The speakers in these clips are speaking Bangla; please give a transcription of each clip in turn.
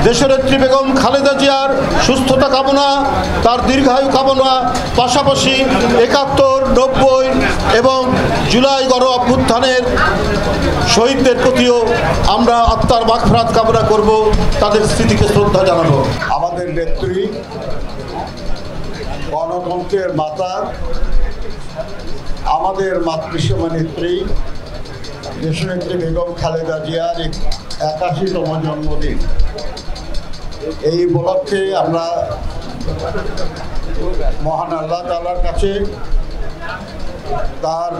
দেশনেত্রী বেগম খালেদা জিয়ার সুস্থতা কামনা, তার দীর্ঘায়ু কামনা, পাশাপাশি ৭১, ৯০ এবং জুলাই গণ অভ্যুত্থানের শহীদদের প্রতিও আমরা আত্মার মাগফিরাত কামনা করব, তাদের স্মৃতিকে শ্রদ্ধা জানাবো। আমাদের নেত্রী, গণতন্ত্রের মাতা, আমাদের মাতৃসম নেত্রী দেশনেত্রী বেগম খালেদা জিয়ার ৮১তম জন্মদিন। এই উপলক্ষে আমরা মহান আল্লাহ তাআলার কাছে তার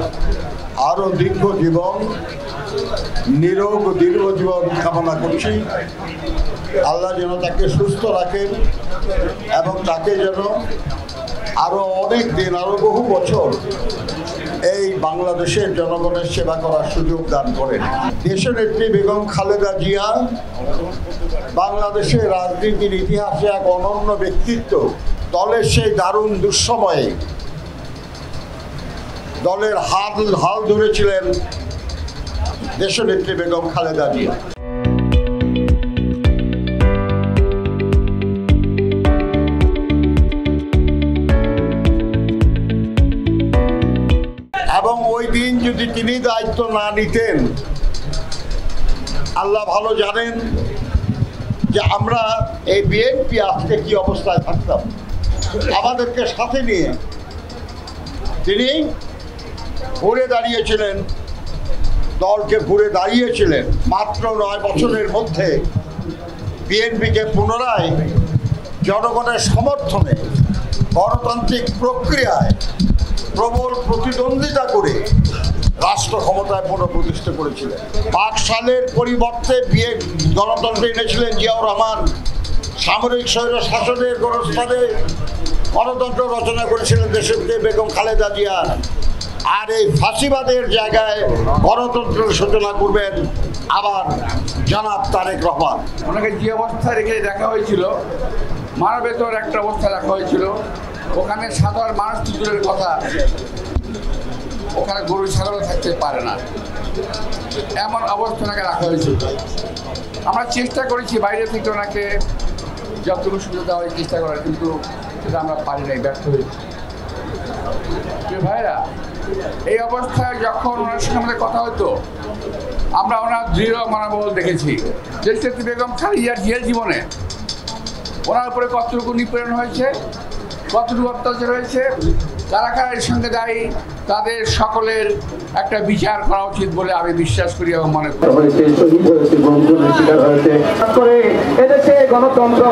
আরও দীর্ঘ জীবন, নিরোগ দীর্ঘ জীবন কামনা করছি। আল্লাহ যেন তাকে সুস্থ রাখেন এবং তাকে যেন আরও অনেক দিন, আরও বহু বছর এই বাংলাদেশের জনগণের সেবা করার সুযোগ দান করেন। দেশনেত্রী বেগম খালেদা জিয়া বাংলাদেশের রাজনীতির ইতিহাসে এক অনন্য ব্যক্তিত্ব। দলের সেই দারুণ দুঃসময়ে দলের হাল ধরেছিলেন দেশনেত্রী বেগম খালেদা জিয়া। এবং ওই দিন যদি তিনি দায়িত্ব না নিতেন, আল্লাহ ভালো জানেন যে আমরা এই বিএনপি আজকে কি অবস্থায় থাকতাম। আমাদেরকে সাথে নিয়ে তিনি ঘুরে দাঁড়িয়েছিলেন, দলকে ঘুরে দাঁড়িয়েছিলেন। মাত্র ৯ বছরের মধ্যে বিএনপিকে পুনরায় জনগণের সমর্থনে গণতান্ত্রিক প্রক্রিয়ায় প্রবল প্রতিদ্বন্দ্বিতা করে রাষ্ট্র ক্ষমতায় পুনঃপ্রতিষ্ঠা করেছিলেন। ৫ সালের পরিবর্তে গণতন্ত্র এনেছিলেন জিয়াউর রহমান। সামরিক স্বৈর শাসনের গোরস্থানে গণতন্ত্র রচনা করেছিলেন দেশনেত্রী বেগম খালেদা জিয়া। আর এই ফাঁসিবাদের জায়গায় গণতন্ত্রের সূচনা করবেন আবার জনাব তারেক রহমান। ওনাকে যে অবস্থায় রেখে দেখা হয়েছিল, মানবেতর একটা অবস্থা রাখা হয়েছিল। ওখানে সাধারণ মানুষ দূরের কথা, ওখানে গরু ছাগলও থাকতে পারে না, এমন অবস্থা ওনাকে রাখা হয়েছিল। আমরা চেষ্টা করেছি বাইরে থেকে ওনাকে যতটুকু সুবিধা দেওয়ার চেষ্টা করার, কিন্তু সেটা আমরা পারি নাই, ব্যর্থ হয়েছি। ভাইরা, এই অবস্থায় যখন ওনার সঙ্গে আমাদের কথা হতো, আমরা ওনার দৃঢ় মনোবল দেখেছি। দেশনেত্রী বেগম খালেদা জিয়ার জীবনে ওনার উপরে কতটুকু নিপীড়ন হয়েছে, কতটুকু অত্যাচার হয়েছে, কারা কারা এর সঙ্গে দায়ী, তাদের সকলের একটা বিচার করা উচিত বলে আমি বিশ্বাস করি এবং মনে করি। শহীদ হয়েছে, গণতন্ত্র